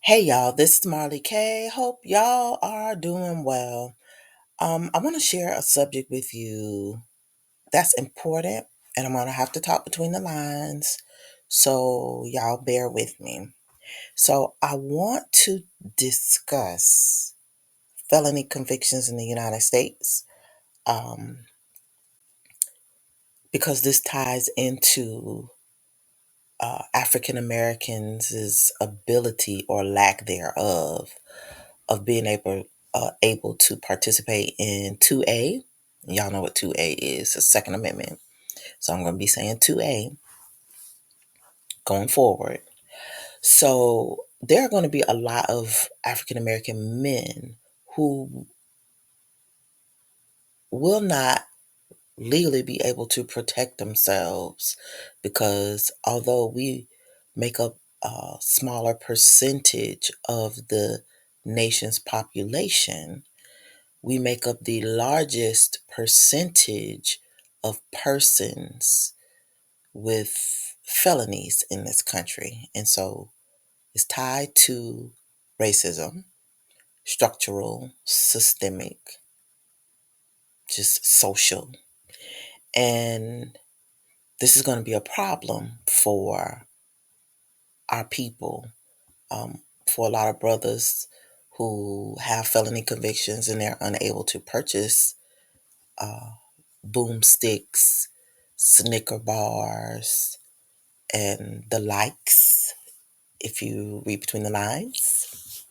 Hey y'all, this is Marley K. Hope y'all are doing well. I want to share a subject with you that's important, and I'm gonna have to talk between the lines, so y'all bear with me. So I want to discuss felony convictions in the United States, um, because this ties into African Americans' ability or lack thereof of being able to participate in 2A. Y'all know what 2A is, the Second Amendment. So I'm going to be saying 2A going forward. So there are going to be a lot of African American men who will not legally be able to protect themselves because although we make up a smaller percentage of the nation's population, we make up the largest percentage of persons with felonies in this country. And so it's tied to racism, structural, systemic, just social. And this is going to be a problem for our people, for a lot of brothers who have felony convictions and they're unable to purchase boomsticks, Snicker bars, and the likes, if you read between the lines.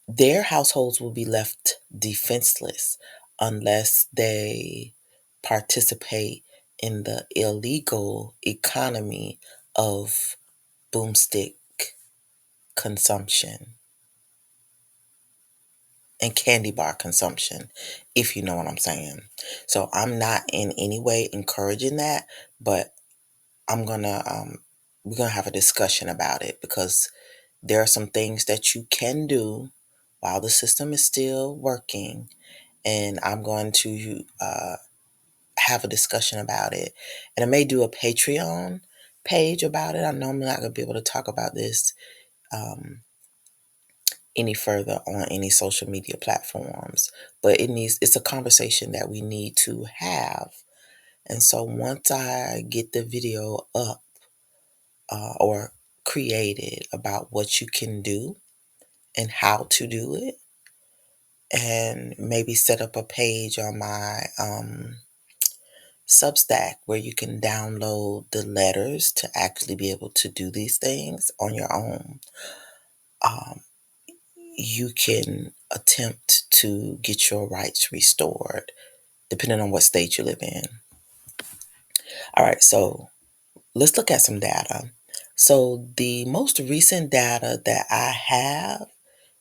Their households will be left defenseless unless they participate in the illegal economy of boomstick consumption and candy bar consumption, if you know what I'm saying. So I'm not in any way encouraging that, but I'm gonna we're gonna have a discussion about it because there are some things that you can do while the system is still working, and I'm going to have a discussion about it. And I may do a Patreon page about it. I know I'm not gonna be able to talk about this um, any further on any social media platforms, but it's a conversation that we need to have. And so once I get the video up or created about what you can do and how to do it, and maybe set up a page on my Substack where you can download the letters to actually be able to do these things on your own. Um, you can attempt to get your rights restored depending on what state you live in. All right, so let's look at some data. So the most recent data that I have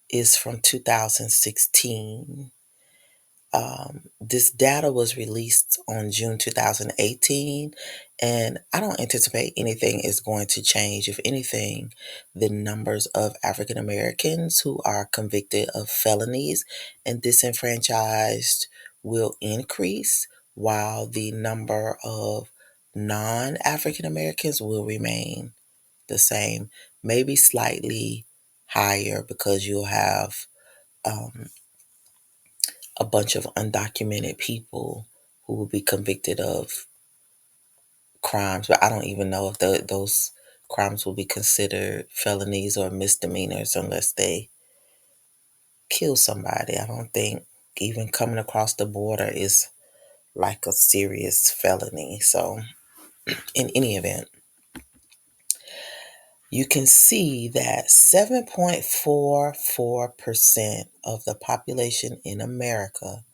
is from 2016. This data was released on June 2018, and I don't anticipate anything is going to change. If anything, the numbers of African Americans who are convicted of felonies and disenfranchised will increase, while the number of non African Americans will remain the same, maybe slightly higher because you'll have um, a bunch of undocumented people who will be convicted of crimes, but I don't even know if those crimes will be considered felonies or misdemeanors unless they kill somebody. I don't think even coming across the border is like a serious felony. So, in any event, you can see that 7.44% of the population in America,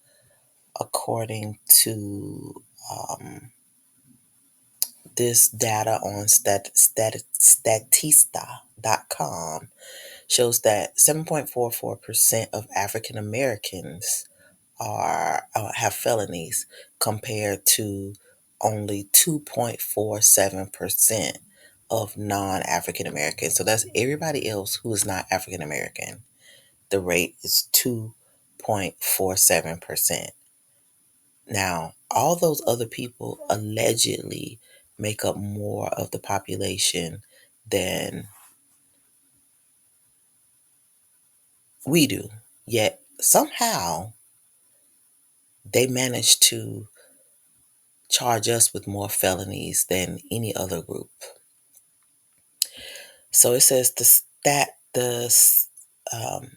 according to this data on statista.com, shows that 7.44% of African Americans are have felonies compared to only 2.47% of non-African Americans. So that's everybody else who is not African American. The rate is 2.47%. Now, all those other people allegedly make up more of the population than We do. Yet somehow they manage to charge us with more felonies than any other group. So it says um,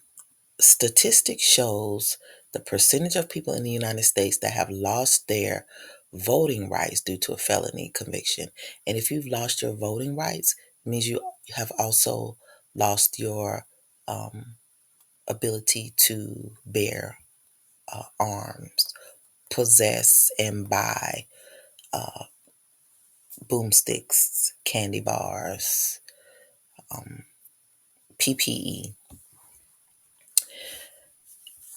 statistic shows the percentage of people in the United States that have lost their voting rights due to a felony conviction. And if you've lost your voting rights, it means you have also lost your um, ability to bear arms, possess, and buy uh, boomsticks, candy bars, PPE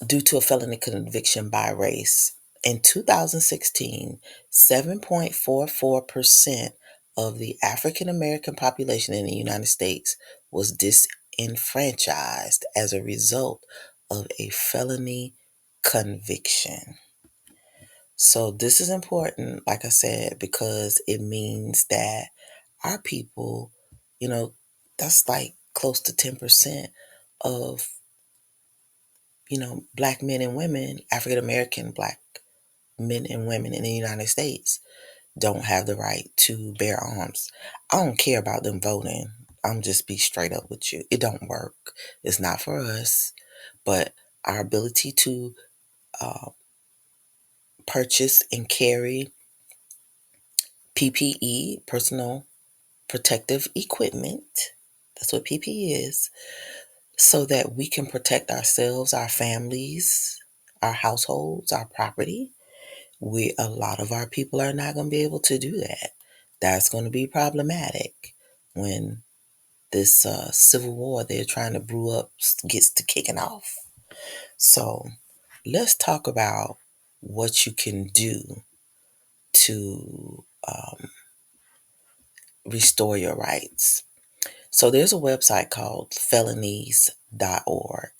due to a felony conviction by race. In 2016, 7.44% of the African American population in the United States was disenfranchised as a result of a felony conviction. So, this is important, like I said, because it means that our people, you know, that's like close to 10% of black men and women, African American black men and women in the United States don't have the right to bear arms. I don't care about them voting. I'm just be straight up with you. It don't work. It's not for us. But our ability to uh, purchase and carry PPE, personal protective equipment, that's what PPE is, so that we can protect ourselves, our families, our households, our property. A lot of our people are not going to be able to do that. That's going to be problematic when this civil war they're trying to brew up gets to kicking off. So let's talk about what you can do to restore your rights. So there's a website called felonies.org,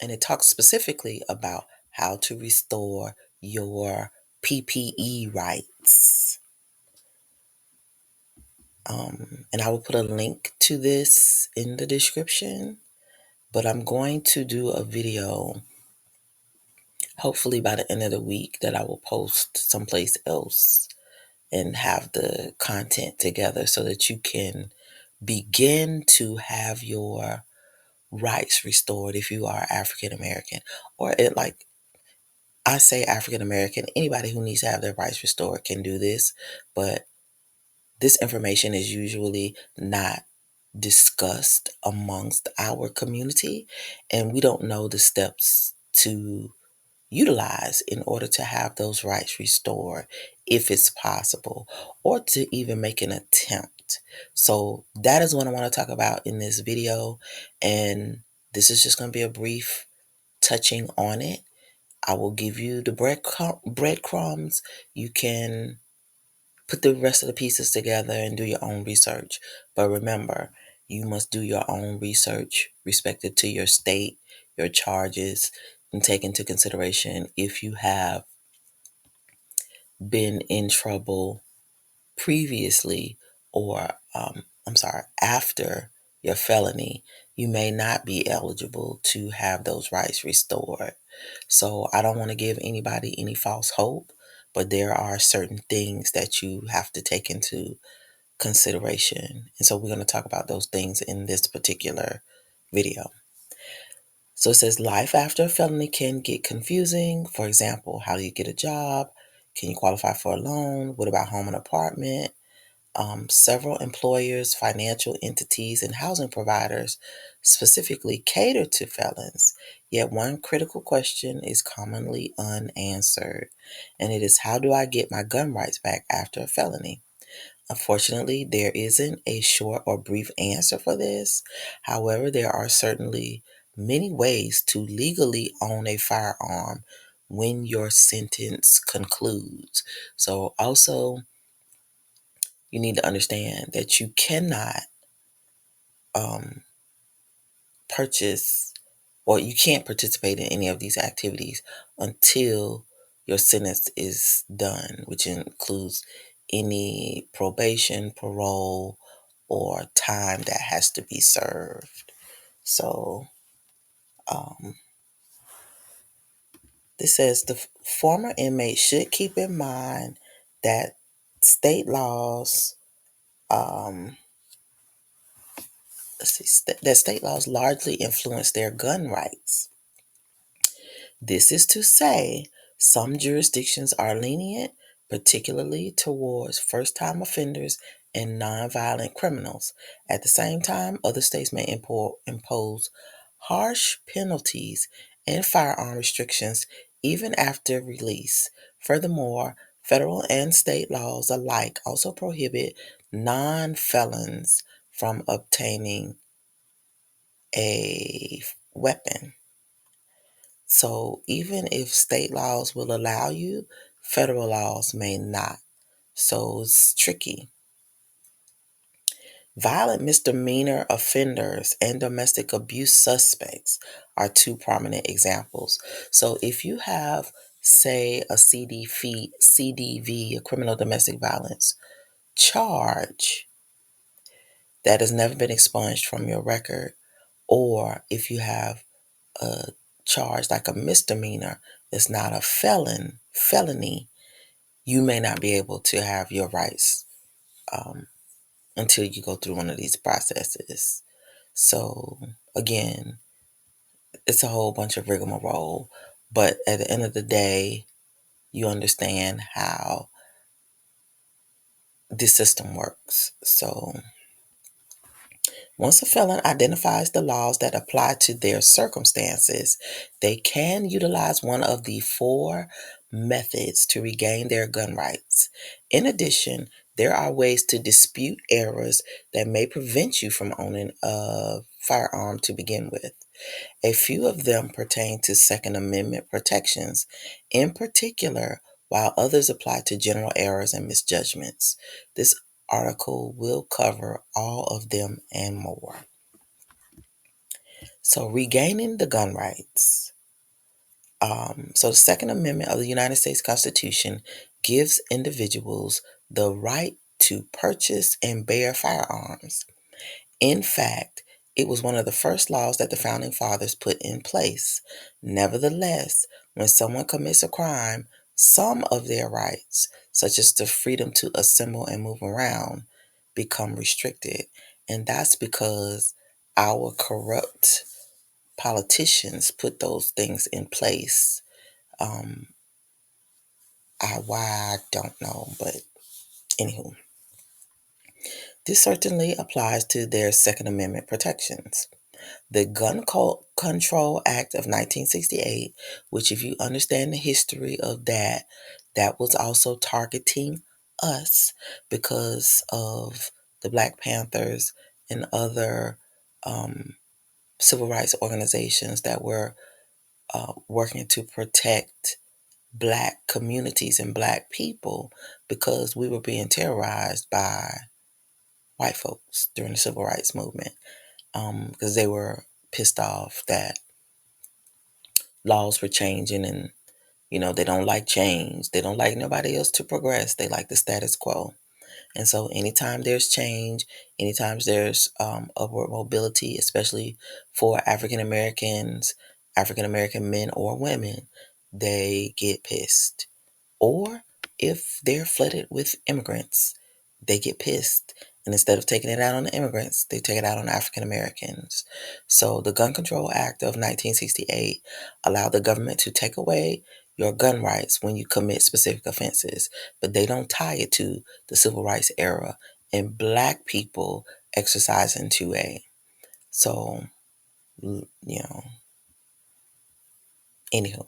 and it talks specifically about how to restore your PPE rights. And I will put a link to this in the description, but I'm going to do a video hopefully by the end of the week that I will post someplace else and have the content together so that you can begin to have your rights restored if you are African American, or like I say African American, anybody who needs to have their rights restored can do this, but this information is usually not discussed amongst our community, and we don't know the steps to utilize in order to have those rights restored if it's possible, or to even make an attempt. So that is what I want to talk about in this video, and this is just going to be a brief touching on it. I will give you the breadcrumbs. You can put the rest of the pieces together and do your own research. But remember, you must do your own research respective to your state, your charges, and take into consideration if you have been in trouble previously, or after your felony, you may not be eligible to have those rights restored. So I don't want to give anybody any false hope, but there are certain things that you have to take into consideration. And so we're going to talk about those things in this particular video. So it says life after a felony can get confusing. For example, how do you get a job? Can you qualify for a loan? What about home and apartment? Several employers, financial entities, and housing providers specifically cater to felons. Yet one critical question is commonly unanswered, and it is, how do I get my gun rights back after a felony? Unfortunately, there isn't a short or brief answer for this. However, there are certainly many ways to legally own a firearm when your sentence concludes. So also, you need to understand that you cannot um, purchase, or you can't participate in any of these activities until your sentence is done, which includes any probation, parole, or time that has to be served. So Um, this says the former inmate should keep in mind that state laws, um, that state laws largely influence their gun rights. This is to say, some jurisdictions are lenient, particularly towards first time offenders and nonviolent criminals. At the same time, other states may impose harsh penalties and firearm restrictions even after release. Furthermore, federal and state laws alike also prohibit non felons from obtaining a weapon. So even if state laws will allow you, federal laws may not. So it's tricky. Violent misdemeanor offenders and domestic abuse suspects are two prominent examples. So if you have, say, a CDV, a criminal domestic violence charge that has never been expunged from your record, or if you have a charge like a misdemeanor that's not a felony, you may not be able to have your rights um, until you go through one of these processes. So again, it's a whole bunch of rigmarole, but at the end of the day, you understand how this system works. So once a felon identifies the laws that apply to their circumstances, they can utilize one of the four methods to regain their gun rights. In addition, there are ways to dispute errors that may prevent you from owning a firearm to begin with. A few of them pertain to Second Amendment protections, in particular, while others apply to general errors and misjudgments. This article will cover all of them and more. So, regaining the gun rights. So, the Second Amendment of the United States Constitution gives individuals the right to purchase and bear firearms. In fact, it was one of the first laws that the Founding Fathers put in place. Nevertheless, when someone commits a crime, some of their rights, such as the freedom to assemble and move around, become restricted. And that's because our corrupt politicians put those things in place. Um, why, I don't know, but anywho, this certainly applies to their Second Amendment protections. The Control Act of 1968, which, if you understand the history of that, that was also targeting us because of the Black Panthers and other um, civil rights organizations that were working to protect Black communities and Black people because we were being terrorized by white folks during the civil rights movement because they were pissed off that laws were changing and they don't like change. They don't like nobody else to progress. They like the status quo. And so anytime there's change, anytime there's upward mobility, especially for African Americans, African American men or women, they get pissed. Or if they're flooded with immigrants, they get pissed. And instead of taking it out on the immigrants, they take it out on African Americans. So the Gun Control Act of 1968 allowed the government to take away your gun rights when you commit specific offenses, but they don't tie it to the civil rights era and Black people exercising 2A. So, anywho.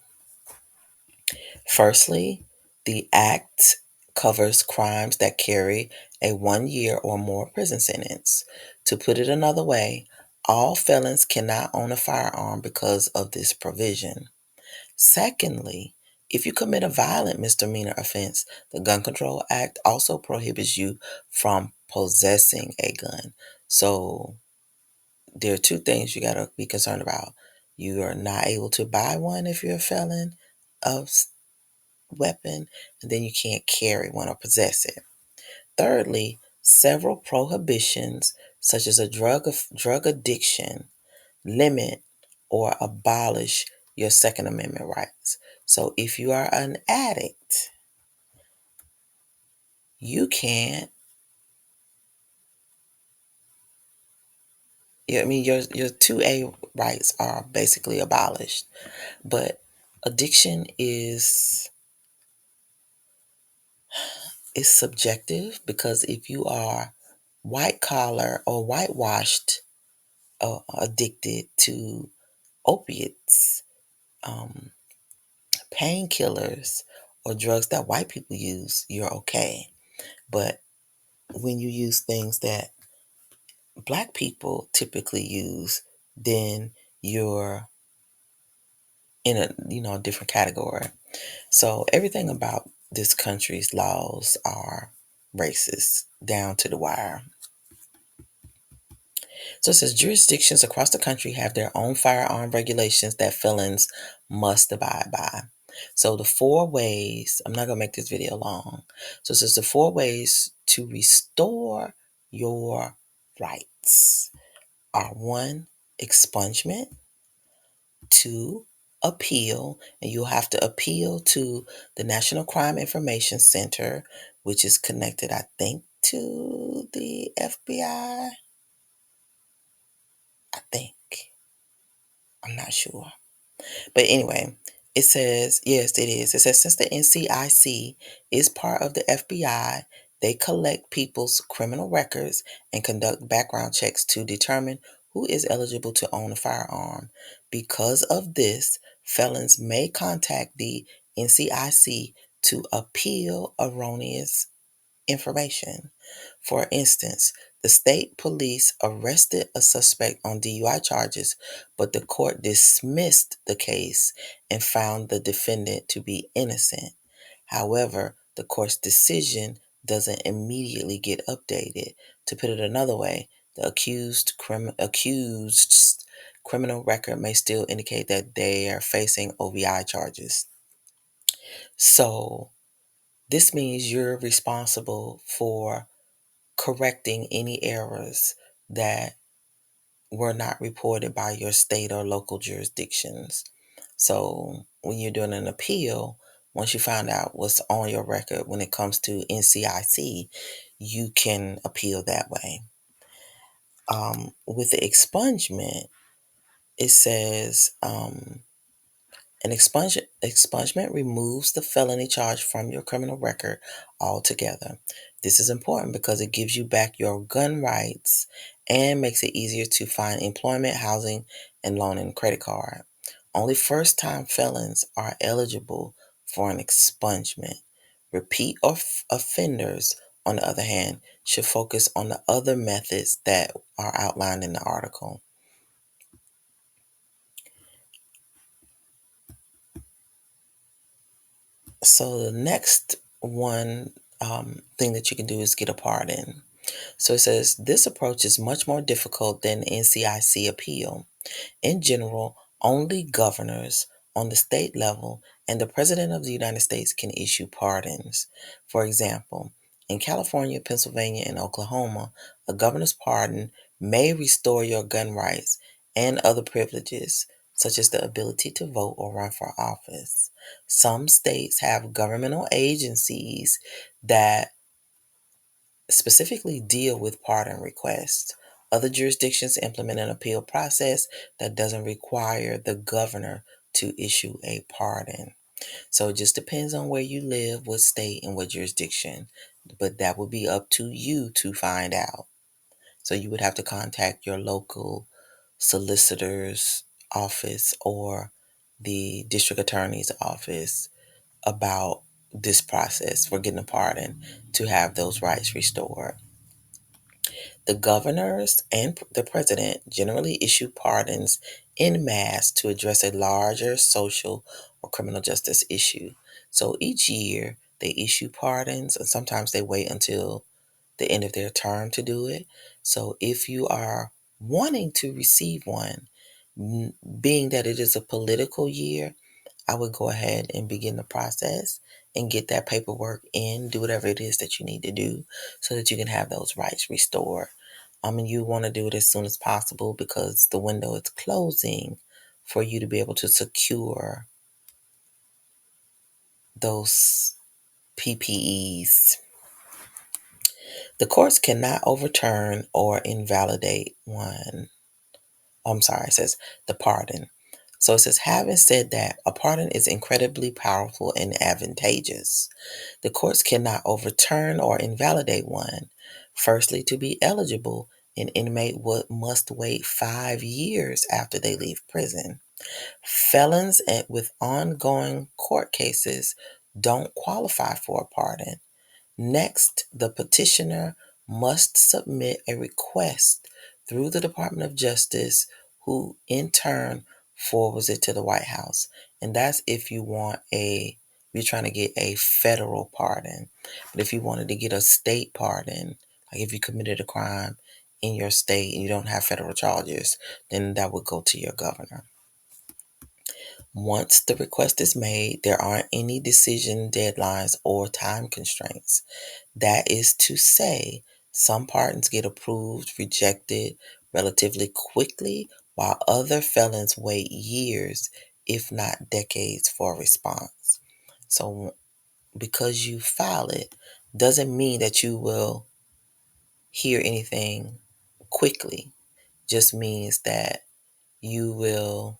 Firstly, the Act covers crimes that carry a 1 year or more prison sentence. To put it another way, all felons cannot own a firearm because of this provision. Secondly, if you commit a violent misdemeanor offense, the Gun Control Act also prohibits you from possessing a gun. So there are two things you got to be concerned about. You are not able to buy one if you're a felon of weapon, and then you can't carry one or possess it. Thirdly, several prohibitions, such as a drug addiction, limit or abolish your Second Amendment rights. So if you are an addict, you can't, I mean, your 2A rights are basically abolished. But addiction is subjective, because if you are white collar or whitewashed addicted to opiates, um, painkillers, or drugs that white people use, you're okay. But when you use things that black people typically use, then you're in a different category. So everything about this country's laws are racist down to the wire. So it says jurisdictions across the country have their own firearm regulations that felons must abide by. So the 4 ways, I'm not going to make this video long. So it says the 4 ways to restore your rights are: 1, expungement; 2, appeal, and you'll have to appeal to the National Crime Information Center, which is connected, I think, to the FBI. I think. I'm not sure. But anyway, it says, yes, it is. It says, since the NCIC is part of the FBI, they collect people's criminal records and conduct background checks to determine who is eligible to own a firearm. Because of this, felons may contact the NCIC to appeal erroneous information. For instance, the state police arrested a suspect on DUI charges, but the court dismissed the case and found the defendant to be innocent. However, the court's decision doesn't immediately get updated. To put it another way, the accused's criminal record may still indicate that they are facing OVI charges. So, this means you're responsible for correcting any errors that were not reported by your state or local jurisdictions. So when you're doing an appeal, once you find out what's on your record when it comes to NCIC, you can appeal that way. With the expungement, it says, an expungement removes the felony charge from your criminal record altogether. This is important because it gives you back your gun rights and makes it easier to find employment, housing, and loan and credit card. Only first-time felons are eligible for an expungement. Repeat offenders, on the other hand, should focus on the other methods that are outlined in the article. So the next one thing that you can do is get a pardon. So it says this approach is much more difficult than NCIC appeal. In general, only governors on the state level and the President of the United States can issue pardons. For example, in California, Pennsylvania, and Oklahoma, a governor's pardon may restore your gun rights and other privileges, such as the ability to vote or run for office. Some states have governmental agencies that specifically deal with pardon requests. Other jurisdictions implement an appeal process that doesn't require the governor to issue a pardon. So it just depends on where you live, what state, and what jurisdiction. But that would be up to you to find out. So you would have to contact your local solicitor's office or the district attorney's office about this process for getting a pardon to have those rights restored. The governors and the president generally issue pardons en masse to address a larger social or criminal justice issue. So each year they issue pardons, and sometimes they wait until the end of their term to do it. So if you are wanting to receive one, being that it is a political year, I would go ahead and begin the process and get that paperwork in, do whatever it is that you need to do so that you can have those rights restored. And you want to do it as soon as possible because the window is closing for you to be able to secure those PPEs. The courts cannot overturn or invalidate one. I'm sorry, it says the pardon. So it says, having said that, a pardon is incredibly powerful and advantageous. The courts cannot overturn or invalidate one. Firstly, to be eligible, an inmate must wait 5 years after they leave prison. Felons with ongoing court cases don't qualify for a pardon. Next, the petitioner must submit a request through the Department of Justice, who in turn forwards it to the White House. And that's if you're trying to get a federal pardon. But if you wanted to get a state pardon, like if you committed a crime in your state and you don't have federal charges, then that would go to your governor. Once the request is made, there aren't any decision deadlines or time constraints. That is to say, some pardons get approved, rejected relatively quickly, while other felons wait years, if not decades, for a response. So, because you file it, doesn't mean that you will hear anything quickly. Just means that you will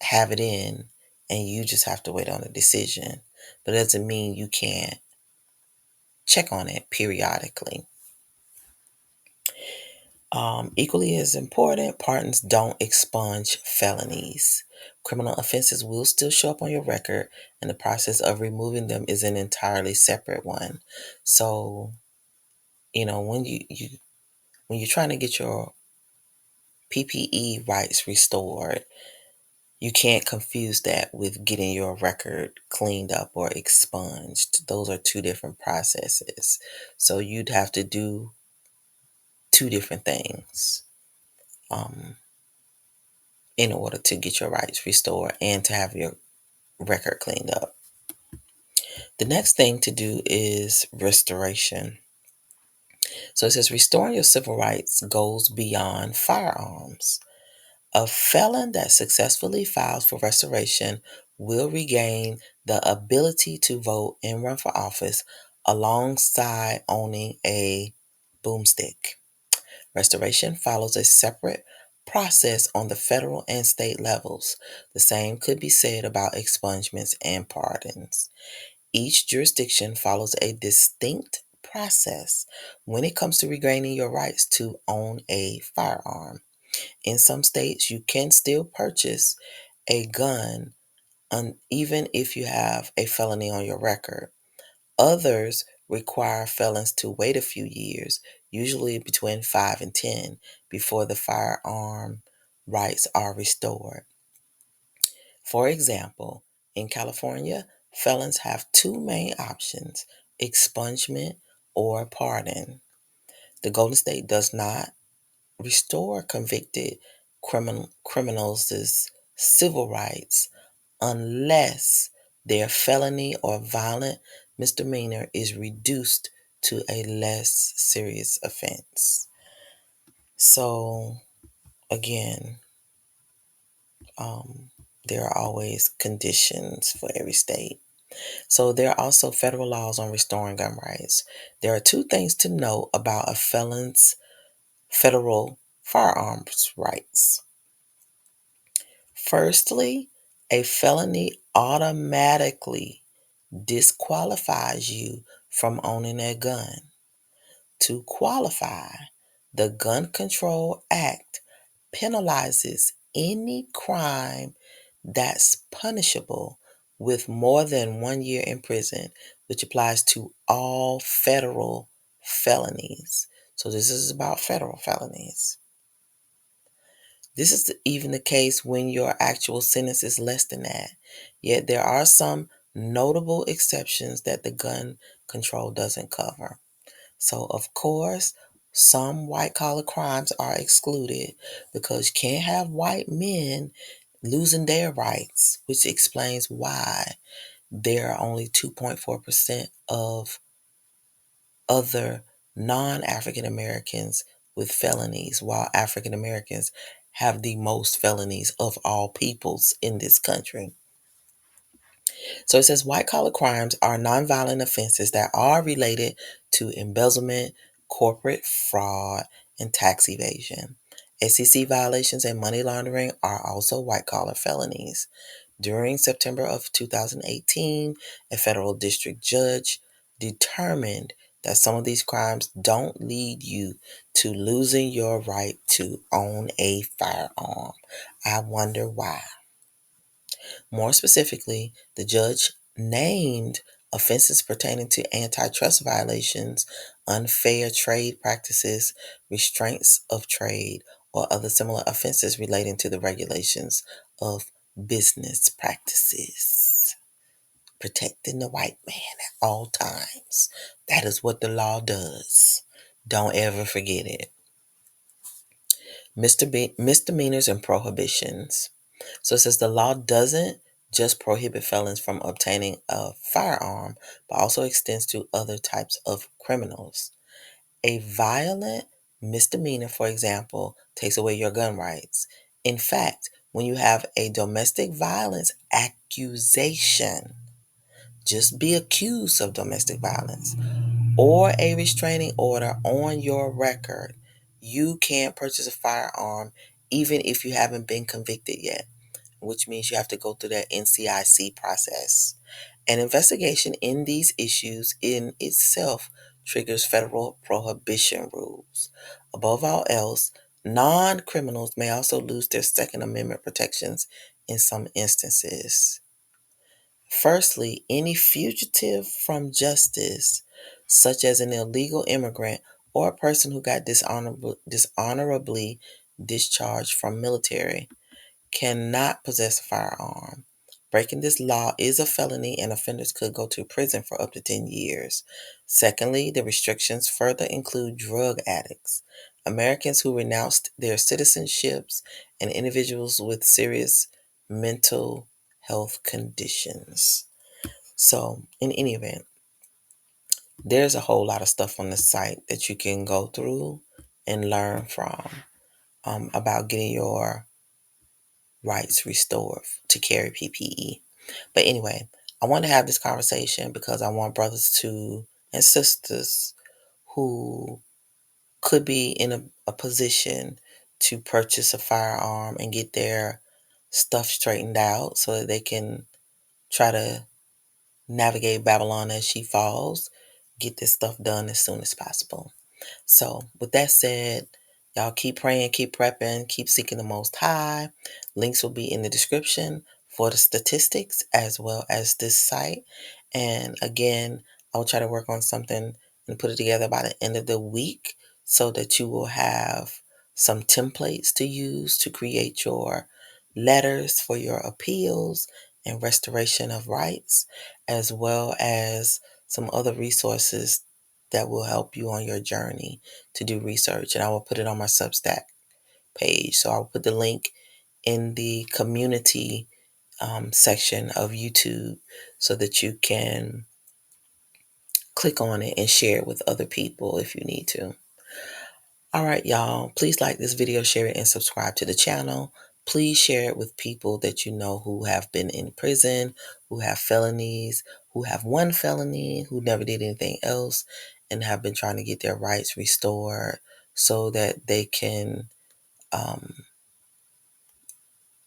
have it in and you just have to wait on a decision. But it doesn't mean you can't check on it periodically. Equally as important, pardons don't expunge felonies. Criminal offenses will still show up on your record, and the process of removing them is an entirely separate one. So, when when you're trying to get your PPE rights restored, you can't confuse that with getting your record cleaned up or expunged. Those are two different processes. So you'd have to do two different things um, in order to get your rights restored and to have your record cleaned up. The next thing to do is restoration. So it says restoring your civil rights goes beyond firearms. A felon that successfully files for restoration will regain the ability to vote and run for office alongside owning a boomstick. Restoration follows a separate process on the federal and state levels. The same could be said about expungements and pardons. Each jurisdiction follows a distinct process when it comes to regaining your rights to own a firearm. In some states, you can still purchase a gun even if you have a felony on your record. Others require felons to wait a few years, usually between 5 and 10, before the firearm rights are restored. For example, in California, felons have two main options: expungement or pardon. The Golden State does not restore convicted criminals' civil rights unless their felony or violent misdemeanor is reduced to a less serious offense. So, again, there are always conditions for every state. So, there are also federal laws on restoring gun rights. There are two things to know about a felon's federal firearms rights. Firstly, a felony automatically disqualifies you from owning a gun. To qualify, the Gun Control Act penalizes any crime that's punishable with more than 1 year in prison, which applies to all federal felonies. So this is about federal felonies. This is even the case when your actual sentence is less than that. Yet there are some notable exceptions that the gun control doesn't cover. So, of course, some white collar crimes are excluded because you can't have white men losing their rights, which explains why there are only 2.4% of other non African Americans with felonies, while African Americans have the most felonies of all peoples in this country. So it says white collar crimes are nonviolent offenses that are related to embezzlement, corporate fraud, and tax evasion. SEC violations and money laundering are also white collar felonies. During September of 2018, a federal district judge determined that some of these crimes don't lead you to losing your right to own a firearm. I wonder why. More specifically, the judge named offenses pertaining to antitrust violations, unfair trade practices, restraints of trade, or other similar offenses relating to the regulations of business practices. Protecting the white man at all times. That is what the law does. Don't ever forget it. Misdemeanors and prohibitions. So it says the law doesn't just prohibit felons from obtaining a firearm, but also extends to other types of criminals. A violent misdemeanor, for example, takes away your gun rights. In fact, when you have a domestic violence accusation, just be accused of domestic violence, or a restraining order on your record, you can't purchase a firearm even if you haven't been convicted yet, which means you have to go through that NCIC process. An investigation in these issues in itself triggers federal prohibition rules. Above all else, non criminals may also lose their Second Amendment protections in some instances. Firstly, any fugitive from justice, such as an illegal immigrant or a person who got dishonorably discharged from military, cannot possess a firearm. Breaking this law is a felony and offenders could go to prison for up to 10 years. Secondly, the restrictions further include drug addicts, Americans who renounced their citizenships, and individuals with serious mental health conditions. So, in any event, there's a whole lot of stuff on the site that you can go through and learn from about getting your rights restored to carry PPE. But anyway, I want to have this conversation because I want brothers to and sisters who could be in a position to purchase a firearm and get their stuff straightened out so that they can try to navigate Babylon as she falls, get this stuff done as soon as possible. So, with that said, y'all keep praying, keep prepping, keep seeking the Most High. Links will be in the description for the statistics as well as this site. And again, I'll try to work on something and put it together by the end of the week so that you will have some templates to use to create your letters for your appeals and restoration of rights, as well as some other resources that will help you on your journey to do research. And I will put it on my Substack page. So I'll put the link in the community section of YouTube so that you can click on it and share it with other people if you need to. All right, y'all. Please like this video, share it, and subscribe to the channel. Please share it with people that you know who have been in prison, who have felonies, who have one felony, who never did anything else, and have been trying to get their rights restored so that they can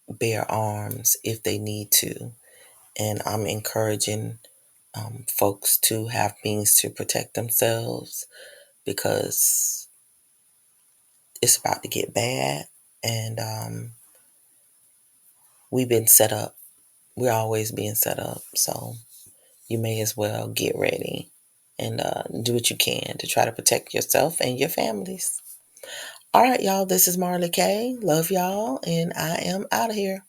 bear arms if they need to. And I'm encouraging folks to have means to protect themselves because it's about to get bad. And we've been set up. We're always being set up. So you may as well get ready and do what you can to try to protect yourself and your families. All right, y'all. This is Marley K. Love y'all. And I am out of here.